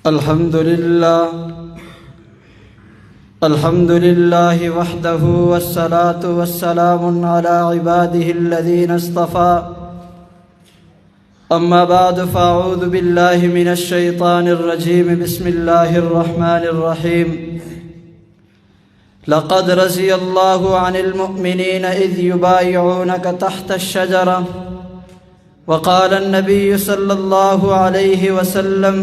الحمد لله وحده والصلاة والسلام على عباده الذين اصطفى أما بعد فأعوذ بالله من الشيطان الرجيم بسم الله الرحمن الرحيم لقد رضي الله عن المؤمنين إذ يبايعونك تحت الشجرة وقال النبي صلى الله عليه وسلم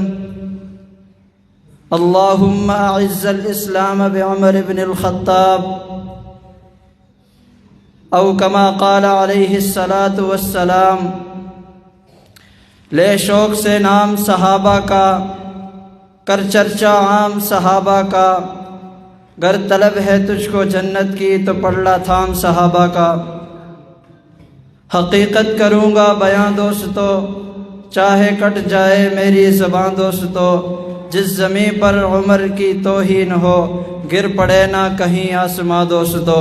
اللهم أعز الإسلام بعمر بن الخطاب أو كما قال عليه الصلاة والسلام لے شوق سے نام صحابہ کا کر چرچا عام صحابہ کا گر طلب ہے تجھ کو جنت کی تو پڑھ لا تھام صحابہ کا حقیقت کروں گا بیاں دوستو چاہے کٹ جائے میری زبان دوستو جس زمین پر عمر کی توہین ہو گر پڑے نہ کہیں آسماں دوستو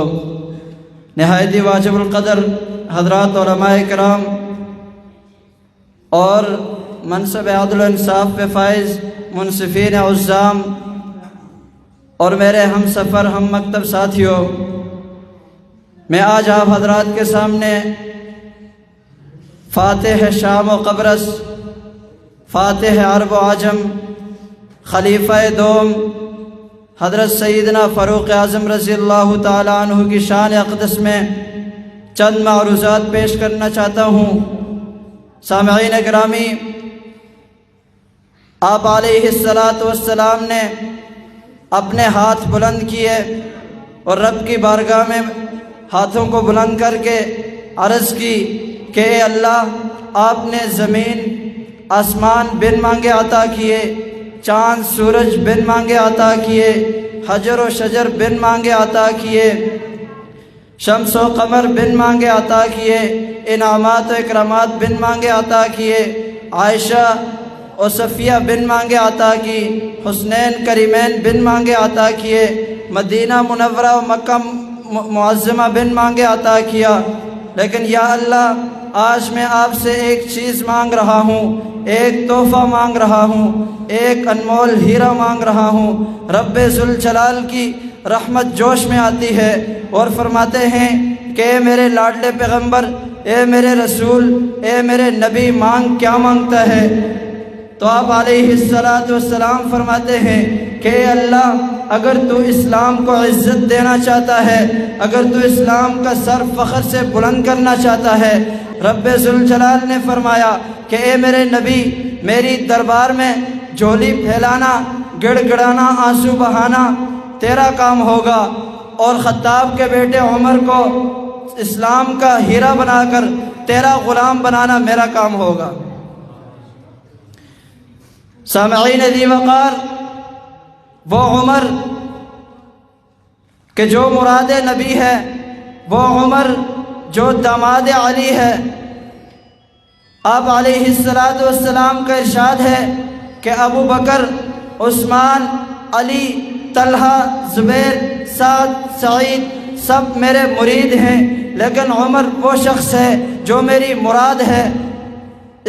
نہایت واجب القدر حضرات علماء کرام اور منصب عدل و انصاف پہ فائز منصفین عزام اور میرے ہم سفر ہم مکتب ساتھیوں، میں آج آپ حضرات کے سامنے فاتح شام و قبرص، فاتح عرب و عجم، خلیفہ دوم حضرت سیدنا فاروق اعظم رضی اللہ تعالیٰ عنہ کی شان اقدس میں چند معروضات پیش کرنا چاہتا ہوں۔ سامعین گرامی، آپ علیہ السلام نے اپنے ہاتھ بلند کیے اور رب کی بارگاہ میں ہاتھوں کو بلند کر کے عرض کی کہ اے اللہ، آپ نے زمین آسمان بن مانگے عطا کیے، چاند سورج بن مانگے عطا کیے، حجر و شجر بن مانگے عطا کیے، شمس و قمر بن مانگے عطا کیے، انعامات و اکرامات بن مانگے عطا کیے، عائشہ اور صفیہ بن مانگے عطا کی، حسنین کریمین بن مانگے عطا کیے، مدینہ منورہ و مکہ معظمہ بن مانگے عطا کیا، لیکن یا اللہ آج میں آپ سے ایک چیز مانگ رہا ہوں، ایک تحفہ مانگ رہا ہوں، ایک انمول ہیرا مانگ رہا ہوں۔ رب ذوالجلال کی رحمت جوش میں آتی ہے اور فرماتے ہیں کہ اے میرے لاڈلے پیغمبر، اے میرے رسول، اے میرے نبی، مانگ کیا مانگتا ہے؟ تو آپ علیہ السلام فرماتے ہیں کہ اے اللہ، اگر تو اسلام کو عزت دینا چاہتا ہے، اگر تو اسلام کا سر فخر سے بلند کرنا چاہتا ہے، رب ذوالجلال نے فرمایا کہ اے میرے نبی، میری دربار میں جھولی پھیلانا، گڑ گڑانا، آنسو بہانا تیرا کام ہوگا، اور خطاب کے بیٹے عمر کو اسلام کا ہیرا بنا کر تیرا غلام بنانا میرا کام ہوگا۔ سامعین ذی وقار، وہ عمر کہ جو مراد نبی ہے، وہ عمر جو داماد علی ہے، آپ علیہ السلام کا ارشاد ہے کہ ابو بکر، عثمان، علی، طلحہ، زبیر، سعد، سعید سب میرے مرید ہیں، لیکن عمر وہ شخص ہے جو میری مراد ہے۔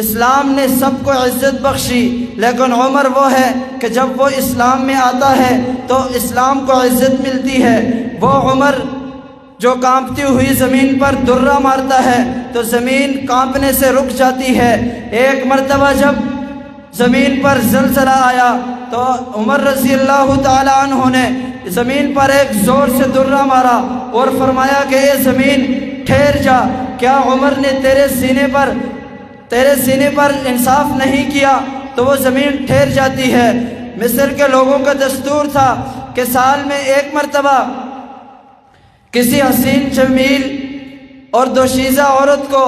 اسلام نے سب کو عزت بخشی، لیکن عمر وہ ہے کہ جب وہ اسلام میں آتا ہے تو اسلام کو عزت ملتی ہے۔ وہ عمر جو کانپتی ہوئی زمین پر درہ مارتا ہے تو زمین کانپنے سے رک جاتی ہے۔ ایک مرتبہ جب زمین پر زلزلہ آیا تو عمر رضی اللہ تعالی عنہ نے زمین پر ایک زور سے درہ مارا اور فرمایا کہ اے زمین ٹھہر جا، کیا عمر نے تیرے سینے پر انصاف نہیں کیا؟ تو وہ زمین ٹھہر جاتی ہے۔ مصر کے لوگوں کا دستور تھا کہ سال میں ایک مرتبہ کسی حسین جمیل اور دوشیزہ عورت کو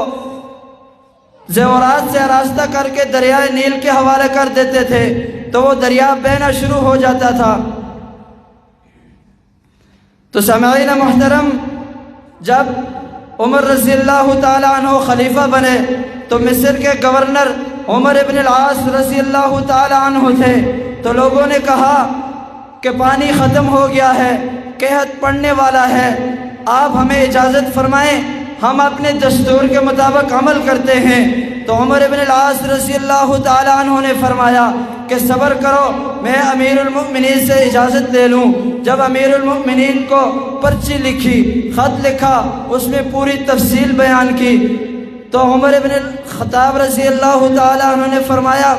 زیورات سے آراستہ کر کے دریائے نیل کے حوالے کر دیتے تھے تو وہ دریا بہنا شروع ہو جاتا تھا۔ تو سامعین محترم، جب عمر رضی اللہ تعالیٰ عنہ خلیفہ بنے تو مصر کے گورنر عمر ابن العاص رضی اللہ تعالیٰ عنہ تھے، تو لوگوں نے کہا کہ پانی ختم ہو گیا ہے، قحط پڑنے والا ہے، آپ ہمیں اجازت فرمائیں، ہم اپنے دستور کے مطابق عمل کرتے ہیں۔ تو عمر بن العاص رضی اللہ تعالیٰ عنہ نے فرمایا کہ صبر کرو، میں امیر المؤمنین سے اجازت لے لوں۔ جب امیر المؤمنین کو پرچی لکھی، خط لکھا، اس میں پوری تفصیل بیان کی، تو عمر بن الخطاب رضی اللہ تعالیٰ عنہ نے فرمایا،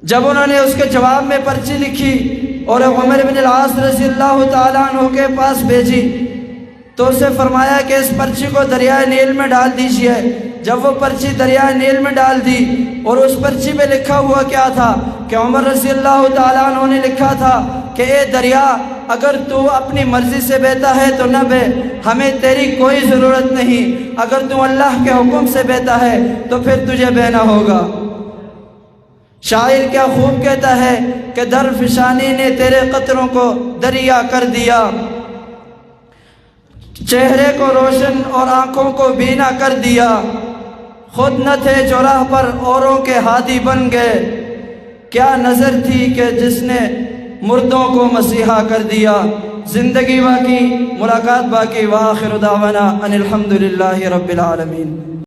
جب انہوں نے اس کے جواب میں پرچی لکھی اور عمر بن العاص رضی اللہ تعالیٰ عنہ کے پاس بھیجی، تو اسے فرمایا کہ اس پرچی کو دریائے نیل میں ڈال دیجئے۔ جب وہ پرچی دریائے نیل میں ڈال دی، اور اس پرچی میں لکھا ہوا کیا تھا کہ عمر رضی اللہ تعالیٰ عنہ نے لکھا تھا کہ اے دریا، اگر تو اپنی مرضی سے بہتا ہے تو نہ بہ، ہمیں تیری کوئی ضرورت نہیں، اگر تو اللہ کے حکم سے بہتا ہے تو پھر تجھے بہنا ہوگا۔ شاعر کیا خوب کہتا ہے کہ در فشانی نے تیرے قطروں کو دریا کر دیا، چہرے کو روشن اور آنکھوں کو بینا کر دیا، خود نہ تھے جو راہ پر اوروں کے ہادی بن گئے، کیا نظر تھی کہ جس نے مردوں کو مسیحا کر دیا۔ زندگی باقی، ملاقات باقی، وآخر دعوانا ان الحمدللہ رب العالمین۔